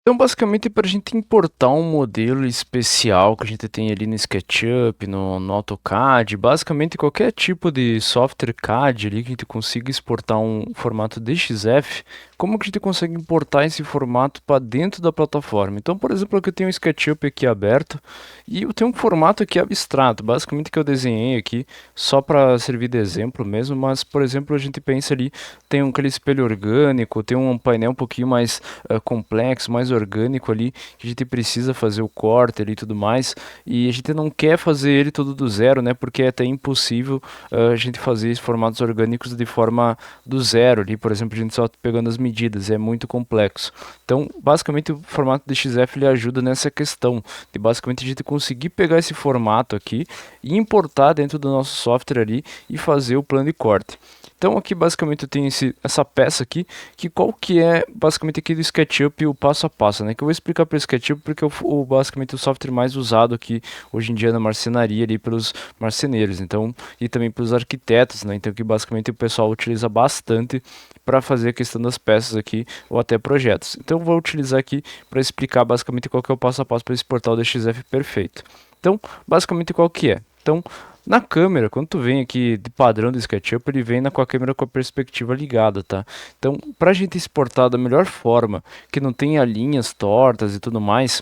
Então, basicamente, para a gente importar um modelo especial que a gente tem ali no SketchUp, no AutoCAD, basicamente qualquer tipo de software CAD ali que a gente consiga exportar um formato DXF, como que a gente consegue importar esse formato para dentro da plataforma? Então, por exemplo, aqui eu tenho o SketchUp aqui aberto e eu tenho um formato aqui abstrato, basicamente que eu desenhei aqui só para servir de exemplo mesmo, mas, por exemplo, a gente pensa ali, tem aquele espelho orgânico, tem um painel um pouquinho mais complexo, mais orgânico ali, que a gente precisa fazer o corte ali e tudo mais, e a gente não quer fazer ele todo do zero, né, porque é até impossível a gente fazer esses formatos orgânicos de forma do zero ali, por exemplo, a gente só pegando as medidas, é muito complexo. Então, basicamente, o formato DXF ele ajuda nessa questão, de basicamente a gente conseguir pegar esse formato aqui e importar dentro do nosso software ali e fazer o plano de corte. Então aqui basicamente eu tenho essa peça aqui, que qual que é basicamente aqui do SketchUp o passo a passo, né? Que eu vou explicar para o SketchUp porque é basicamente o software mais usado aqui hoje em dia na marcenaria ali pelos marceneiros, então e também pelos arquitetos, né? Então que basicamente o pessoal utiliza bastante para fazer a questão das peças aqui ou até projetos. Então eu vou utilizar aqui para explicar basicamente qual que é o passo a passo para exportar o DXF perfeito. Então basicamente qual que é? Então na câmera, quando tu vem aqui de padrão do SketchUp, ele vem com a câmera com a perspectiva ligada, tá? Então, para a gente exportar da melhor forma, que não tenha linhas tortas e tudo mais,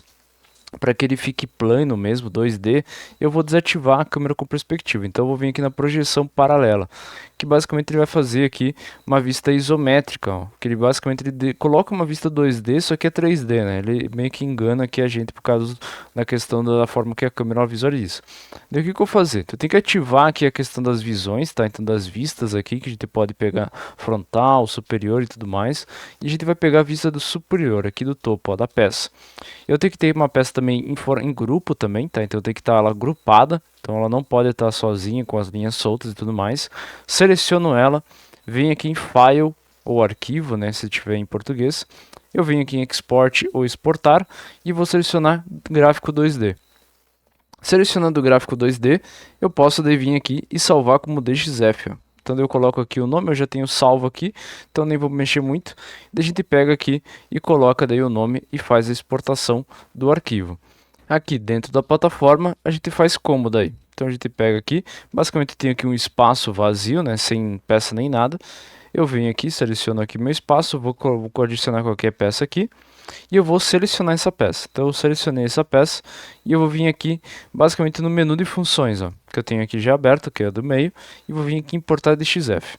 para que ele fique plano mesmo, 2D, eu vou desativar a câmera com perspectiva. Então eu vou vir aqui na projeção paralela, que basicamente ele vai fazer aqui uma vista isométrica, ó, que ele basicamente coloca uma vista 2D, só que é 3D, né? Ele meio que engana aqui a gente por causa da questão da forma que a câmera visualiza. Daí o que eu vou fazer? Eu tenho que ativar aqui a questão das visões, tá? Então das vistas aqui, que a gente pode pegar frontal, superior e tudo mais. E a gente vai pegar a vista do superior, aqui do topo, ó, da peça. Eu tenho que ter uma peça também em grupo também, tá? Então eu tenho que estar ela agrupada, então ela não pode estar sozinha com as linhas soltas e tudo mais. Seleciono ela, venho aqui em File ou Arquivo, né, se tiver em português. Eu venho aqui em Export ou Exportar e vou selecionar Gráfico 2D. Selecionando o gráfico 2D, eu posso vir aqui e salvar como DXF, ó. Então eu coloco aqui o nome, eu já tenho salvo aqui, então nem vou mexer muito. Daí a gente pega aqui e coloca daí o nome e faz a exportação do arquivo. Aqui dentro da plataforma a gente faz como daí? Então a gente pega aqui, basicamente tem aqui um espaço vazio, né, sem peça nem nada. Eu venho aqui, seleciono aqui meu espaço, vou adicionar qualquer peça aqui e eu vou selecionar essa peça. Então eu selecionei essa peça e eu vou vir aqui basicamente no menu de funções, ó, que eu tenho aqui já aberto, que é do meio, e vou vir aqui em importar DXF.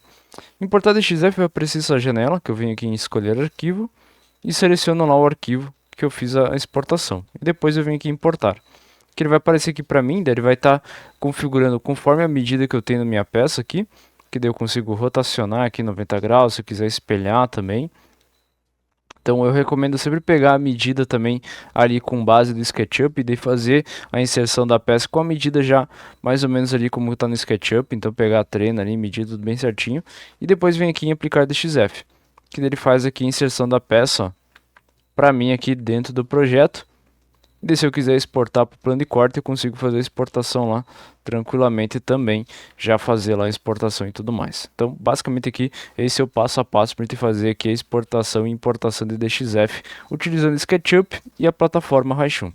Importar DXF vai aparecer essa janela, que eu venho aqui em escolher arquivo e seleciono lá o arquivo que eu fiz a exportação. E depois eu venho aqui em importar. Que ele vai aparecer aqui para mim, daí ele vai estar configurando conforme a medida que eu tenho na minha peça aqui, que daí eu consigo rotacionar aqui 90 graus, se eu quiser espelhar também. Então eu recomendo sempre pegar a medida também ali com base do SketchUp e daí fazer a inserção da peça com a medida já mais ou menos ali como está no SketchUp. Então pegar a trena ali, medir tudo bem certinho. E depois vem aqui em aplicar DXF, que ele faz aqui a inserção da peça para mim aqui dentro do projeto. E daí, se eu quiser exportar para o plano de corte, eu consigo fazer a exportação lá tranquilamente também, já fazer lá a exportação e tudo mais. Então, basicamente aqui, esse é o passo a passo para a gente fazer aqui a exportação e importação de DXF, utilizando SketchUp e a plataforma Raishun.